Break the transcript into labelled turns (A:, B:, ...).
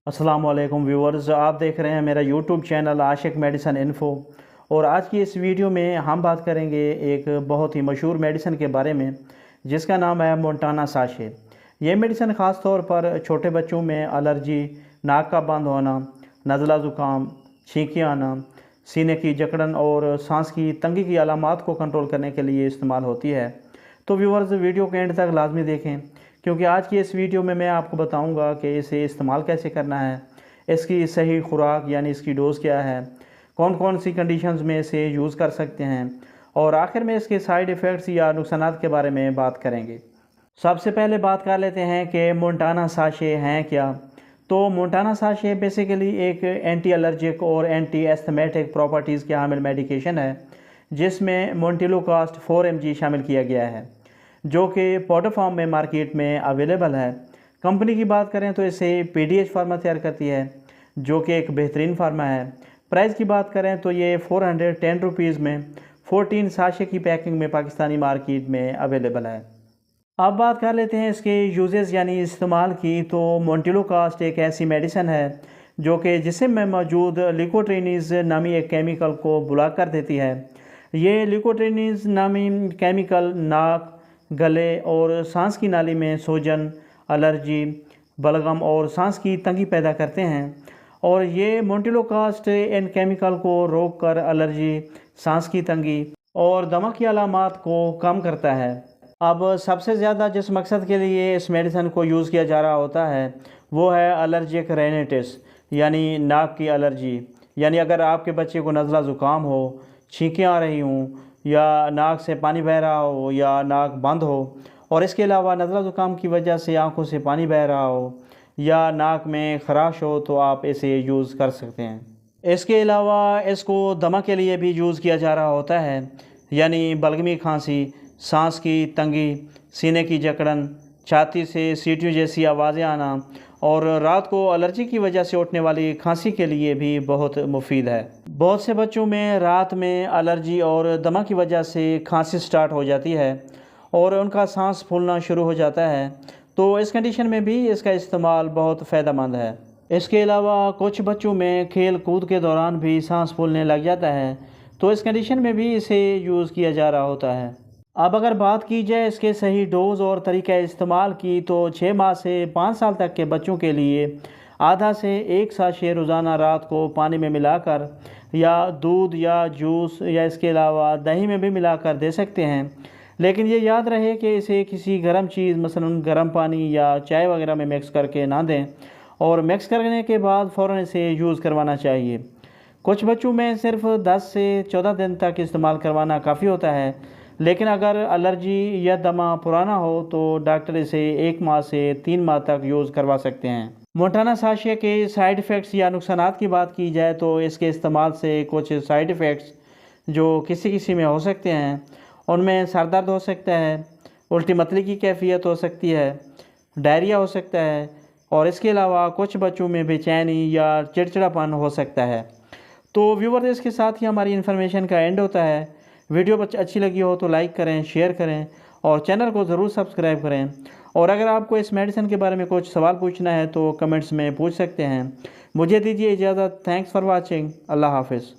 A: अस्सलाम वालेकुम व्यूअर्स, आप देख रहे हैं मेरा यूट्यूब चैनल आशिक मेडिसन इन्फो। और आज की इस वीडियो में हम बात करेंगे एक बहुत ही मशहूर मेडिसन के बारे में जिसका नाम है मोंटाना साशे। ये मेडिसन ख़ास तौर पर छोटे बच्चों में एलर्जी, नाक का बंद होना, नज़ला ज़ुकाम, छींकें आना, सीने की जकड़न और सांस की तंगी की अलामात को कंट्रोल करने के लिए इस्तेमाल होती है। तो व्यूअर्स, वीडियो के एंड तक लाजमी देखें क्योंकि आज की इस वीडियो में मैं आपको बताऊंगा कि इसे इस्तेमाल कैसे करना है, इसकी सही खुराक यानी इसकी डोज़ क्या है, कौन कौन सी कंडीशंस में इसे यूज़ कर सकते हैं और आखिर में इसके साइड इफ़ेक्ट्स या नुकसानात के बारे में बात करेंगे। सबसे पहले बात कर लेते हैं कि मोंटाना साशे हैं क्या। तो मोंटाना साशे बेसिकली एक एंटी एलर्जिक और एंटी एस्थमेटिक प्रॉपर्टीज़ के हामिल मेडिकेशन है जिसमें मोंटेलोकास्ट 4 mg शामिल किया गया है जो कि पाउडर फॉर्म में मार्केट में अवेलेबल है। कंपनी की बात करें तो इसे पीडीएच फार्मा तैयार करती है जो कि एक बेहतरीन फार्मा है। प्राइस की बात करें तो ये 410 रुपीज़ में 14 साशे की पैकिंग में पाकिस्तानी मार्केट में अवेलेबल है। अब बात कर लेते हैं इसके यूजेस यानी इस्तेमाल की। तो मोंटेलोकास्ट एक ऐसी मेडिसिन है जो कि जिस्म में मौजूद लिकोट्रिनीज नामी एक केमिकल को ब्लॉक कर देती है। ये लिकोट्रिनीज नामी केमिकल नाक, गले और सांस की नाली में सूजन, एलर्जी, बलगम और सांस की तंगी पैदा करते हैं और ये मोंटेलोकास्ट इन केमिकल को रोककर एलर्जी, सांस की तंगी और दमा की अलामात को कम करता है। अब सबसे ज़्यादा जिस मकसद के लिए इस मेडिसिन को यूज़ किया जा रहा होता है वो है एलर्जिक राइनाइटिस यानी नाक की एलर्जी। यानी अगर आपके बच्चे को नज़ला ज़ुकाम हो, छींकें आ रही हों या नाक से पानी बह रहा हो या नाक बंद हो और इसके अलावा नज़ला ज़ुकाम की वजह से आंखों से पानी बह रहा हो या नाक में ख़राश हो तो आप इसे यूज़ कर सकते हैं। इसके अलावा इसको दमा के लिए भी यूज़ किया जा रहा होता है यानी बलगमी खांसी, सांस की तंगी, सीने की जकड़न, छाती से सीटियों जैसी आवाज़ें आना और रात को एलर्जी की वजह से उठने वाली खांसी के लिए भी बहुत मुफीद है। बहुत से बच्चों में रात में एलर्जी और दमा की वजह से खांसी स्टार्ट हो जाती है और उनका सांस फूलना शुरू हो जाता है, तो इस कंडीशन में भी इसका इस्तेमाल बहुत फ़ायदेमंद है। इसके अलावा कुछ बच्चों में खेल कूद के दौरान भी सांस फूलने लग जाता है, तो इस कंडीशन में भी इसे यूज़ किया जा रहा होता है। अब अगर बात की जाए इसके सही डोज़ और तरीक़ा इस्तेमाल की तो 6 माह से 5 साल तक के बच्चों के लिए आधा से 1 साशे रोज़ाना रात को पानी में मिलाकर या दूध या जूस या इसके अलावा दही में भी मिलाकर दे सकते हैं। लेकिन ये याद रहे कि इसे किसी गर्म चीज़ मसलन गर्म पानी या चाय वगैरह में मिक्स करके ना दें और मिक्स करने के बाद फ़ौरन इसे यूज़ करवाना चाहिए। कुछ बच्चों में सिर्फ 10 से 14 दिन तक इस्तेमाल करवाना काफ़ी होता है, लेकिन अगर एलर्जी या दमा पुराना हो तो डॉक्टर इसे 1 माह से 3 माह तक यूज़ करवा सकते हैं। मोंटाना साशे के साइड इफ़ेक्ट्स या नुकसानात की बात की जाए तो इसके इस्तेमाल से कुछ साइड इफ़ेक्ट्स जो किसी किसी में हो सकते हैं उनमें सर दर्द हो सकता है, उल्टी मतली की कैफियत हो सकती है, डायरिया हो सकता है और इसके अलावा कुछ बच्चों में बेचैनी या चिड़चिड़ापन हो सकता है। तो व्यूअर्स, इसके साथ ही हमारी इन्फॉर्मेशन का एंड होता है। वीडियो अच्छी लगी हो तो लाइक करें, शेयर करें और चैनल को ज़रूर सब्सक्राइब करें। और अगर आपको इस मेडिसिन के बारे में कुछ सवाल पूछना है तो कमेंट्स में पूछ सकते हैं। मुझे दीजिए इजाज़त। Thanks for watching. अल्लाह हाफ़िज़।